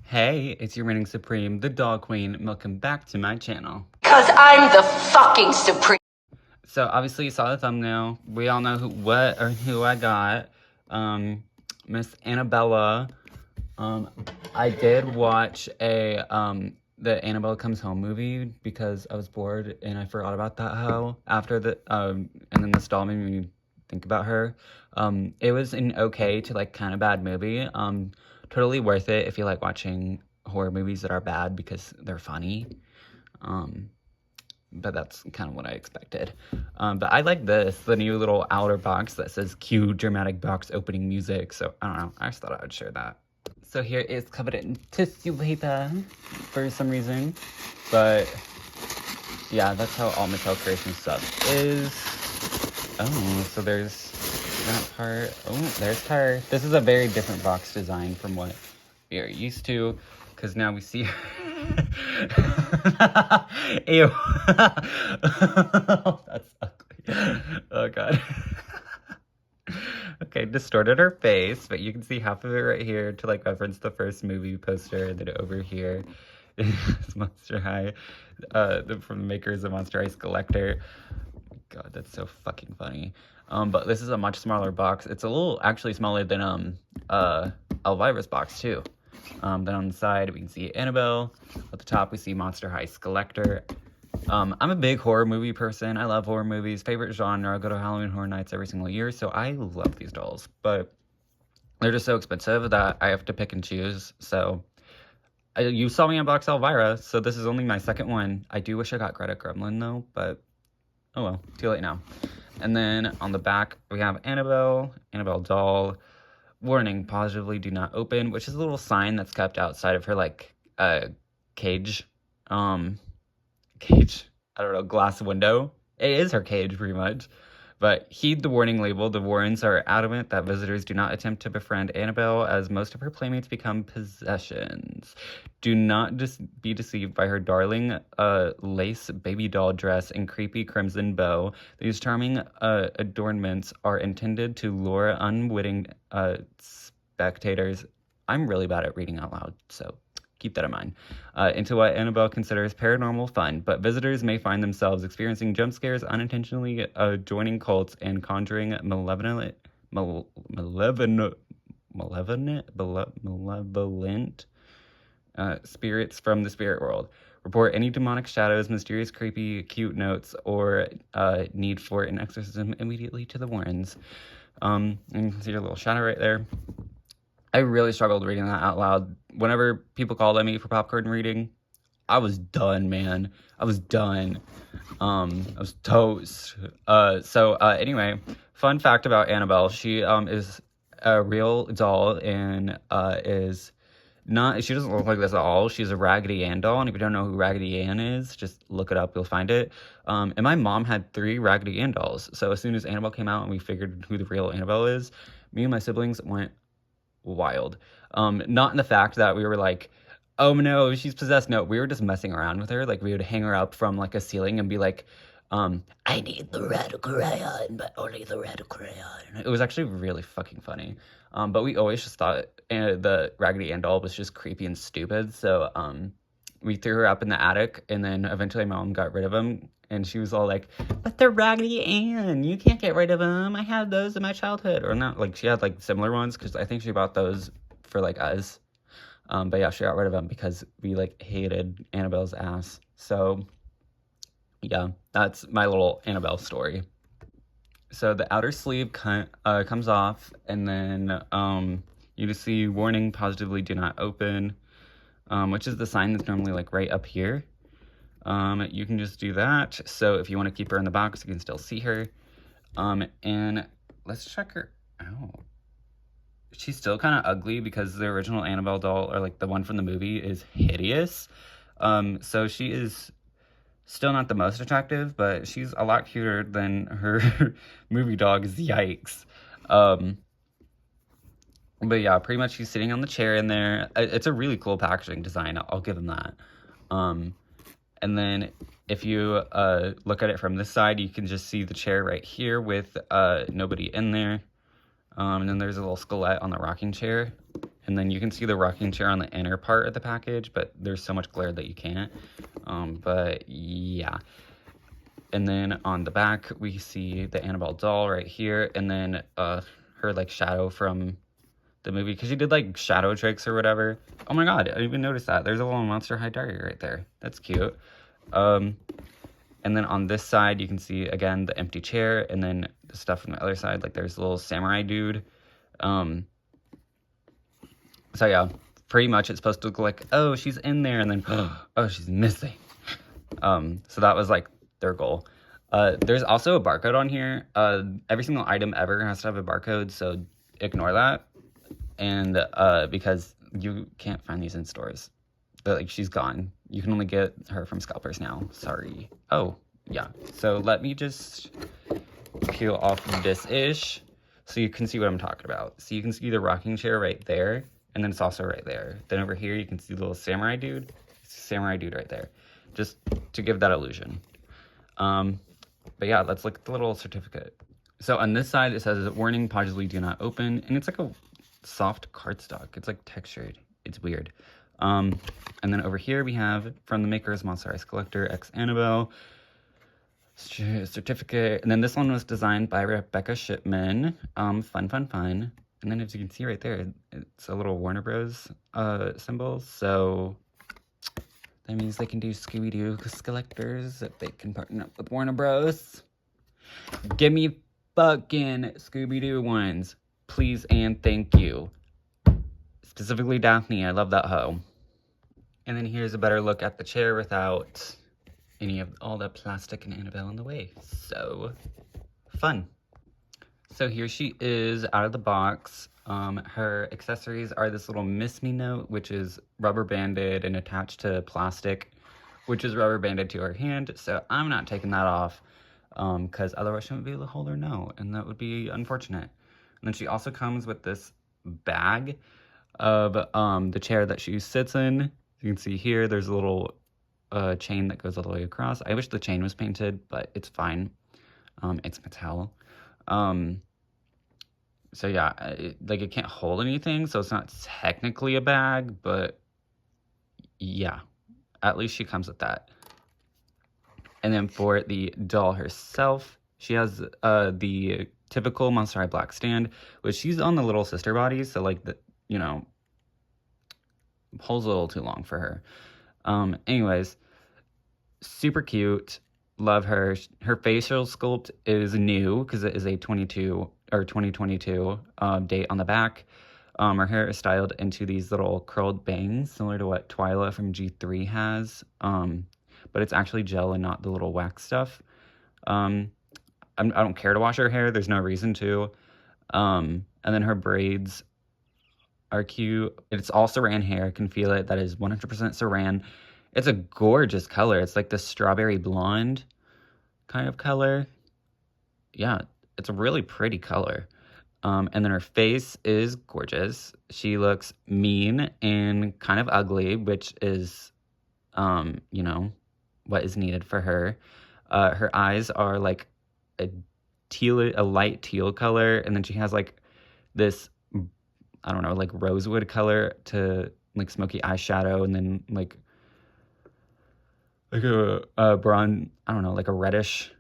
Hey, it's your reigning supreme, the Dog Queen. Welcome back to my channel. Because I'm the fucking supreme. So obviously you saw the thumbnail. We all know who I got. Miss Annabella. I did watch the Annabelle Comes Home movie because I was bored and I forgot about that hoe after and then this doll made me think about her. It was an okay to like kind of bad movie. Totally worth it if you like watching horror movies that are bad because they're funny. But that's kind of what I expected. But I like the new little outer box that says cue dramatic box opening music. So I don't know, I just thought I would share that. So here is covered in tissue paper for some reason. But yeah, that's how all Mattel Creation stuff is. Oh, so there's that part. Oh, there's her. This is a very different box design from what we are used to, because now we see her. Ew. That's ugly. Oh, God. Okay, distorted her face, but you can see half of it right here to like reference the first movie poster, and then over here is Monster High, from the makers of Monster High Skullector. God, that's so fucking funny. But this is a much smaller box. It's a little actually smaller than Elvira's box too. Then on the side we can see Annabelle. At the top we see Monster High Skullector. I'm a big horror movie person. I love horror movies. Favorite genre. I go to Halloween Horror Nights every single year, so I love these dolls. But they're just so expensive that I have to pick and choose. So you saw me unbox Elvira, so this is only my second one. I do wish I got Greta Gremlin though, but oh well, too late now. And then on the back we have Annabelle doll. Warning, positively do not open, which is a little sign that's kept outside of her like cage. Cage, I don't know, glass window. It is her cage, pretty much. But heed the warning label. The Warrens are adamant that visitors do not attempt to befriend Annabelle, as most of her playmates become possessions. Do not be deceived by her darling lace baby doll dress and creepy crimson bow. These charming adornments are intended to lure unwitting spectators. I'm really bad at reading out loud, so keep that in mind. Into what Annabelle considers paranormal fun, but visitors may find themselves experiencing jump scares, unintentionally joining cults, and conjuring malevolent spirits from the spirit world. Report any demonic shadows, mysterious, creepy, cute notes, or need for an exorcism immediately to the Warrens. And you can see your little shadow right there. I really struggled reading that out loud. Whenever people called at me for popcorn reading, I was done, man. I was done. I was toast. Anyway, fun fact about Annabelle. She is a real doll and she doesn't look like this at all. She's a Raggedy Ann doll, and if you don't know who Raggedy Ann is, just look it up, you'll find it. And my mom had 3 Raggedy Ann dolls, so as soon as Annabelle came out and we figured who the real Annabelle is, me and my siblings went wild. Not in the fact that we were like, oh no, she's possessed. No, we were just messing around with her. Like, we would hang her up from like a ceiling and be like, I need the red crayon, but only the red crayon. It was actually really fucking funny. But we always just thought the Raggedy Ann doll was just creepy and stupid. So we threw her up in the attic, and then eventually my mom got rid of them. And she was all like, but they're Raggedy Ann. You can't get rid of them. I had those in my childhood. Or not, like, she had, like, similar ones, because I think she bought those for, like, us. But, yeah, she got rid of them because we, like, hated Annabelle's ass. So, yeah, that's my little Annabelle story. So the outer sleeve comes off, and then you just see warning, positively do not open, which is the sign that's normally, like, right up here. You can just do that. So if you want to keep her in the box, you can still see her. And let's check her out. She's still kind of ugly because the original Annabelle doll, or like the one from the movie, is hideous. So she is still not the most attractive, but she's a lot cuter than her movie dogs. Yikes. But yeah, pretty much she's sitting on the chair in there. It's a really cool packaging design. I'll give them that. And then if you look at it from this side, you can just see the chair right here with nobody in there. And then there's a little skelette on the rocking chair. And then you can see the rocking chair on the inner part of the package, but there's so much glare that you can't. But yeah. And then on the back, we see the Annabelle doll right here, and then her like shadow from the movie, because she did like shadow tricks or whatever. Oh my god, I didn't even notice that. There's a little Monster High diary right there. That's cute. And then on this side, you can see again the empty chair, and then the stuff from the other side. Like there's a little samurai dude. So yeah, pretty much it's supposed to look like, oh, she's in there, and then oh, she's missing. So that was like their goal. There's also a barcode on here. Every single item ever has to have a barcode, so ignore that. And because you can't find these in stores. But like, she's gone. You can only get her from scalpers now. Sorry. Oh, yeah. So let me just peel off this ish so you can see what I'm talking about. So you can see the rocking chair right there, and then it's also right there. Then over here you can see the little samurai dude. Samurai dude right there. Just to give that illusion. But yeah, let's look at the little certificate. So on this side it says, warning, Podgeley do not open, and it's like a soft cardstock. It's like textured. It's weird. And then over here we have from the makers Monster High Skullector X Annabelle certificate. And then this one was designed by Rebecca Shipman. Fun. And then as you can see right there, it's a little Warner Bros. Symbol. So that means they can do Scooby-Doo Skullectors if they can partner up with Warner Bros. Give me fucking Scooby-Doo ones, please and thank you. Specifically Daphne, I love that hoe. And then here's a better look at the chair without any of all the plastic and Annabelle in the way. So fun. So here she is out of the box. Her accessories are this little Miss Me note, which is rubber banded and attached to plastic, which is rubber banded to her hand. So I'm not taking that off because otherwise she wouldn't be able to hold her note, and that would be unfortunate. And then she also comes with this bag of the chair that she sits in. You can see here there's a little chain that goes all the way across. I wish the chain was painted, but it's fine. It's Mattel. So yeah, it can't hold anything, so it's not technically a bag, but yeah, at least she comes with that. And then for the doll herself, she has the typical Monster High black stand, which she's on the little sister body, so like holds a little too long for her. Anyways, super cute. Love her. Her facial sculpt is new because it is a 2022 date on the back. Her hair is styled into these little curled bangs, similar to what Twyla from G3 has. But it's actually gel and not the little wax stuff. I don't care to wash her hair. There's no reason to. And then her braids are cute. It's all saran hair. I can feel it. That is 100% saran. It's a gorgeous color. It's like the strawberry blonde kind of color. Yeah, it's a really pretty color. And then her face is gorgeous. She looks mean and kind of ugly, which is, what is needed for her. Her eyes are like a light teal color, and then she has like this, I don't know, like rosewood color to like smoky eyeshadow, and then like a brown, I don't know, like a reddish,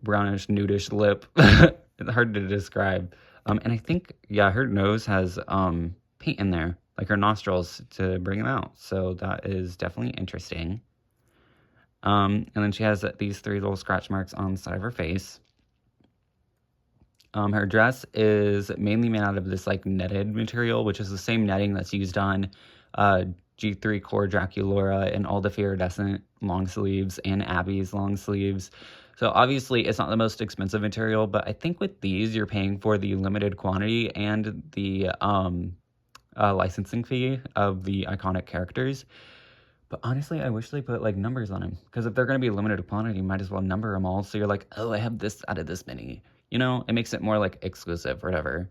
brownish, nudish lip. It's hard to describe. And I think, yeah, her nose has paint in there, like her nostrils, to bring them out. So that is definitely interesting. And then she has these 3 little scratch marks on the side of her face. Her dress is mainly made out of this like netted material, which is the same netting that's used on G3 Core Draculaura and all the Iridescent long sleeves and Abby's long sleeves. So obviously it's not the most expensive material, but I think with these you're paying for the limited quantity and the licensing fee of the iconic characters. But honestly, I wish they put like numbers on them, because if they're going to be limited quantity, you might as well number them all. So you're like, oh, I have this out of this many. You know, it makes it more like exclusive or whatever.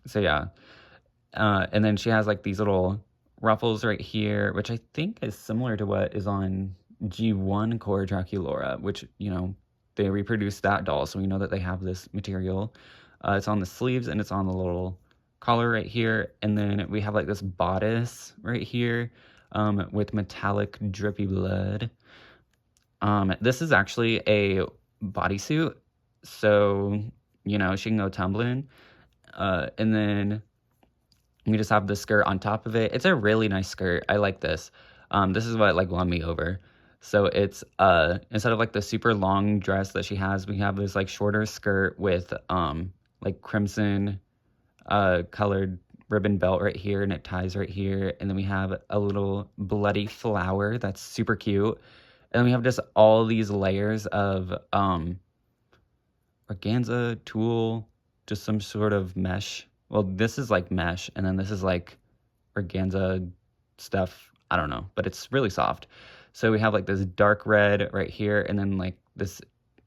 So yeah. And then she has like these little ruffles right here, which I think is similar to what is on G1 Core Draculaura, which, they reproduced that doll. So we know that they have this material. It's on the sleeves and it's on the little collar right here, and then we have like this bodice right here with metallic drippy blood. This is actually a bodysuit, so you know she can go tumbling. And then we just have the skirt on top of it. It's a really nice skirt. I like this. This is what like won me over. So it's instead of like the super long dress that she has, we have this like shorter skirt with like crimson colored ribbon belt right here, and it ties right here. And then we have a little bloody flower that's super cute. And then we have just all these layers of organza, tulle, just some sort of mesh. Well, this is like mesh, and then this is like organza stuff. I don't know, but it's really soft. So we have like this dark red right here, and then like this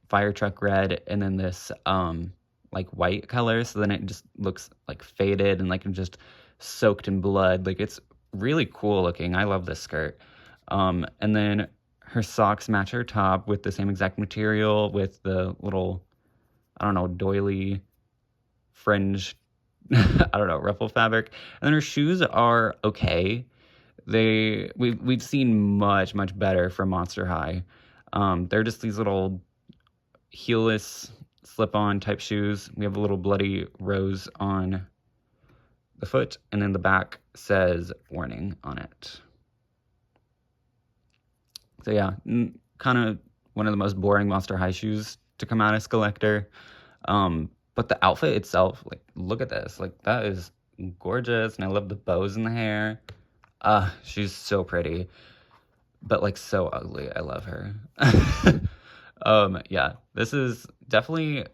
fire truck red, and then this like white color. So then it just looks like faded and like just soaked in blood. Like it's really cool looking. I love this skirt. And then her socks match her top with the same exact material with the little, I don't know, doily fringe, I don't know, ruffle fabric. And then her shoes are okay. We've seen much better from Monster High. They're just these little heelless slip-on type shoes. We have a little bloody rose on the foot, and then the back says warning on it. So yeah, kind of one of the most boring Monster High shoes to come out of Skullector. But the outfit itself, like, look at this. Like, that is gorgeous, and I love the bows in the hair. She's so pretty, but, like, so ugly. I love her. Yeah, this is definitely...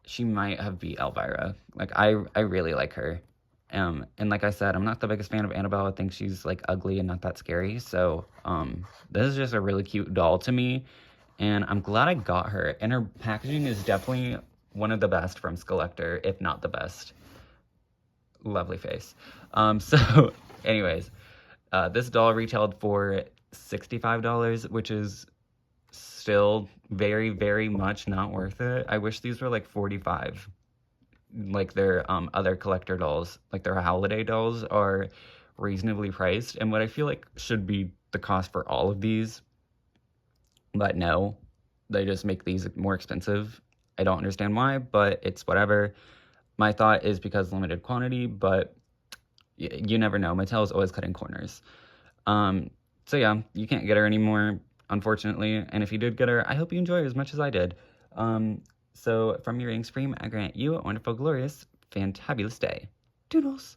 She might have beat Elvira. Like, I really like her. And like I said, I'm not the biggest fan of Annabelle. I think she's, like, ugly and not that scary. So, this is just a really cute doll to me. And I'm glad I got her. And her packaging is definitely one of the best from Skullector, if not the best. Lovely face. So, anyways, this doll retailed for $65, which is still very, very much not worth it. I wish these were like $45. Like their other collector dolls, like their holiday dolls, are reasonably priced. And what I feel like should be the cost for all of these, but no, they just make these more expensive. I don't understand why, but it's whatever. My thought is because limited quantity, but you never know. Mattel is always cutting corners. So yeah, you can't get her anymore, unfortunately. And if you did get her, I hope you enjoy her as much as I did. So from your Ring Scream, I grant you a wonderful, glorious, fantabulous day. Doodles!